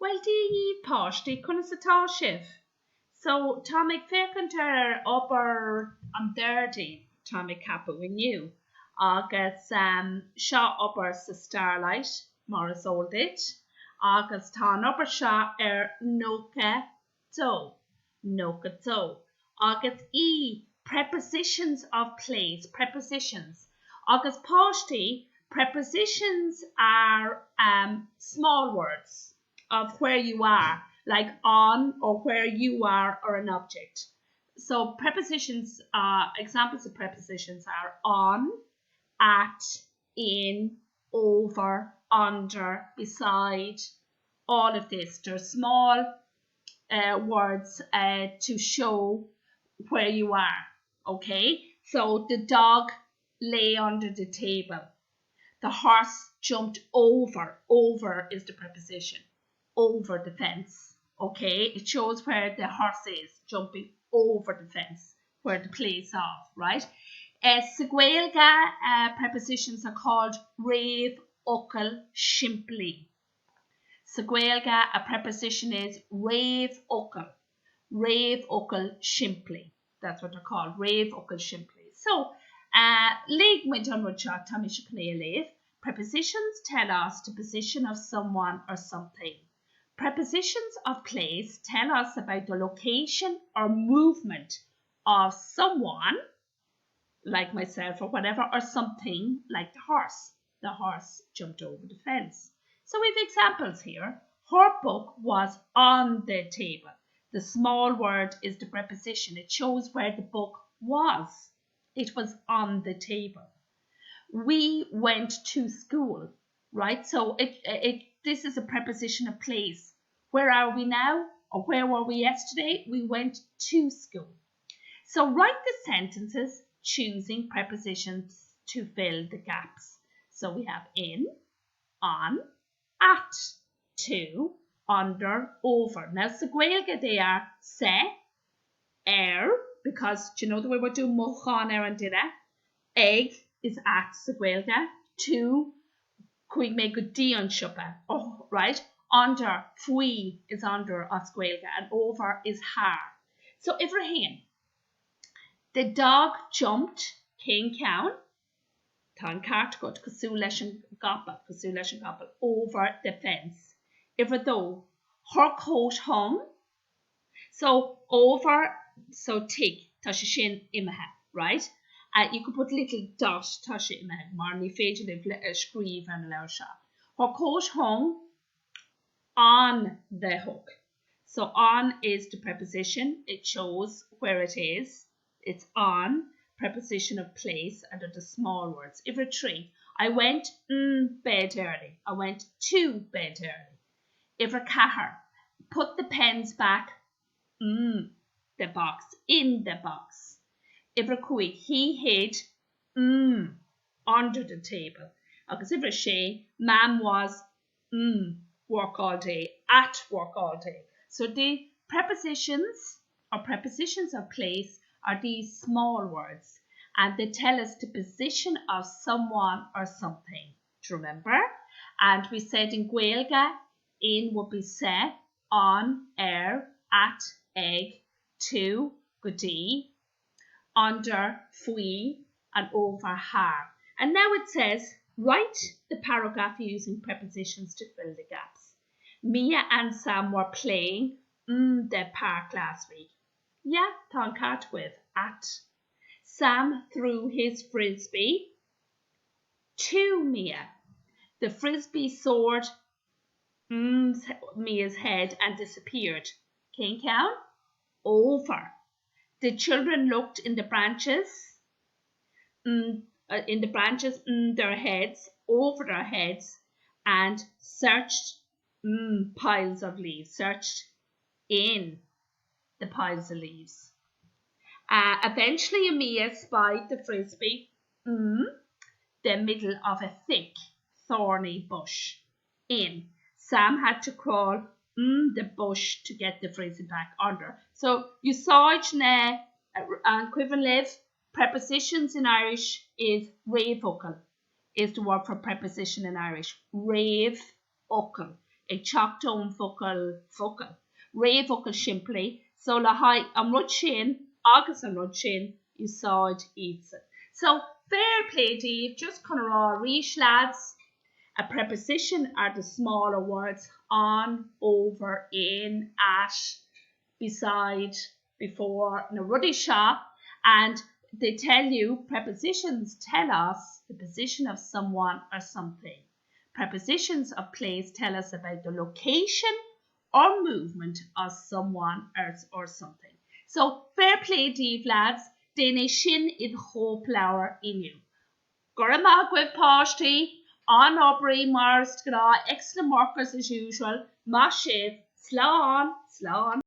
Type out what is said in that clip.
Well, the páistí chun sa tá sibh. So, tá mig fécintar upper an dirty, tá mig cappa winiu. Agus seo upper sa Starlight, mar is old it. Agus tá upper seo nóca dó. Agus prepositions of place, prepositions. Agus páistí, prepositions are small words of where you are, like on or where you are or an object. So prepositions, examples of prepositions are on, at, in, over, under, beside, all of this. They're small words to show where you are, okay? So the dog lay under the table. The horse jumped over. Over is the preposition. Over the fence, okay? It shows where the horse is, jumping over the fence, where the place of, right? Sa Gaeilge, prepositions are called Réamhfhocail, simplí. Sa Gaeilge, a preposition is Réamhfhocail, simplí. That's what they're called, Réamhfhocail, simplí. So, Lig went on with shot, Tommy Shapnea. Prepositions tell us the position of someone or something. Prepositions of place tell us about the location or movement of someone, like myself or whatever, or something like the horse. The horse jumped over the fence. So we have examples here. Her book was on the table. The small word is the preposition. It shows where the book was. It was on the table. We went to school, right? So this is a preposition of place. Where are we now? Or where were we yesterday? We went to school. So write the sentences choosing prepositions to fill the gaps. So we have in, on, at, to, under, over. Now, sa Gaeilge they are se, because do you know the way we're doing mochan and dida? Egg is at sa Gaeilge. To, chuig me go di an siúpa. Oh, right? Under, fui is under as Gaeilge, and over is haar. So Ibrahim, the dog jumped, cén ceann, tá an cart go cosú leis an gapal, over the fence. Even though her coat hung, so over, so tig, tá sé sin imethe, right? You could put little dot, tá sé imethe, mar ní féidir scríb an leir seo. Her coat hung on the hook. So on is the preposition. It shows where it is. It's on, preposition of place, and are the small words. If a tree, I went bed early. I went to bed early. If a cahar, put the pens back, the box, in the box. If a cuig, he hid, under the table. Agus if a she, mam was, work all day, at work all day. So the prepositions or prepositions of place are these small words, and they tell us the position of someone or something. Do you remember? And we said in Gaeilge, in would be se, on, at, egg, to, godi, under, fui, and over, haar. And now it says, write the paragraph using prepositions to fill the gaps. Mia and Sam were playing the park last week. Yeah, tá an cart with at. Sam threw his frisbee to Mia. The frisbee soared Mia's head and disappeared. Cén ceann? Over. The children looked in the branches, their heads, over their heads, and searched piles of leaves. Searched in the piles of leaves. Eventually, Mia spied the frisbee the middle of a thick, thorny bush. In. Sam had to crawl the bush to get the frisbee back under. So you saw it na equivalent prepositions in Irish is réamhfhocail is the word for preposition in Irish. Réamhfhocail. ag Réamhfhocail focail. Réamhfhocail simplí, so le haid an rud sin agus an rud sin úsáid iadsa. So fair play Dave, just kind of raw reach lads. A preposition are the smaller words on, over, in, at, beside, before, na ruddy shop, and they tell you, prepositions tell us the position of someone or something. Prepositions of place tell us about the location or movement of someone or something. So fair play Dave lads, déine sin iad chomhlabhar inniu. Gur amach with páistí, an obair mars gra excellent workers as usual, má sibh, slán.